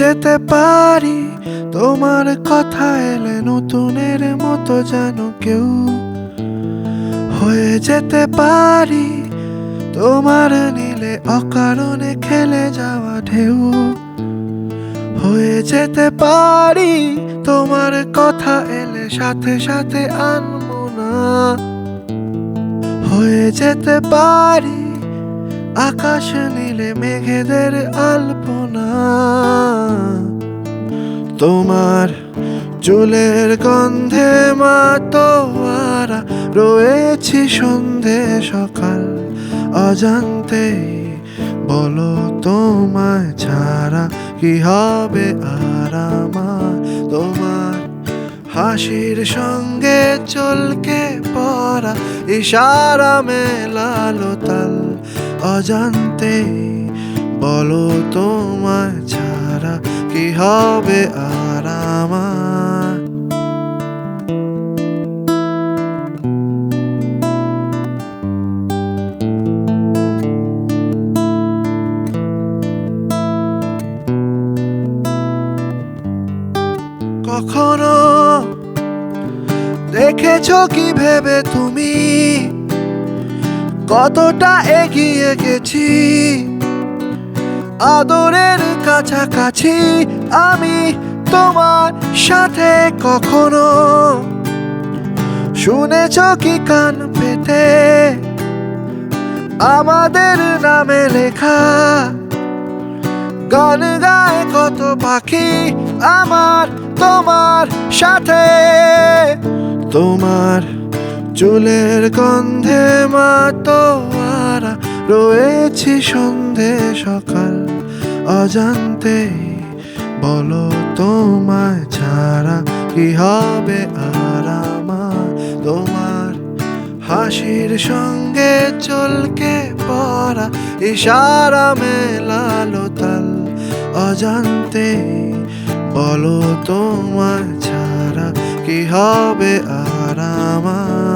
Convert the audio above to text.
যেতে পারি তোমার কথা এলে নতুনের মতো যেন কেউ হয়ে যেতে পারি তোমার নীলে অকারণে খেলে যাওয়া ঢেউ হয়ে যেতে পারি তোমার কথা এলে সাথে সাথে আনমনা হয়ে যেতে পারি আকাশ নীলে মেঘেদের আলপনা তোমার চুলের গন্ধে মাতোয়ারা রয়েছি সন্ধে সকাল অজান্তে বলো তোমায় ছাড়া কি হবে আর আমার তোমার হাসির সঙ্গে চলকে পড়া ইশারা মেলালো তাল অজান্তে বলো তোমায় ছাড়া কি হবে আর আমার কখনো দেখেছো কি ভেবে তুমি কতটা এগিয়ে গেছি আদরের কাছাকাছি আমি তোমার সাথে কখনো শুনেছো কি কান পেতে আমাদের নামে লেখা গান গায় কত পাখি আমার তোমার সাথে তোমার চুলের গন্ধে মাতোয়ারা রয়েছি সন্ধে সকাল অজান্তে বলো তোমায় ছাড়া কি হবে আর আমার তোমার হাসির সঙ্গে চলকে পড়া ইশারা মেলালো তাল অজান্তে বলো তোমায় ছাড়া কি হবে আর আমার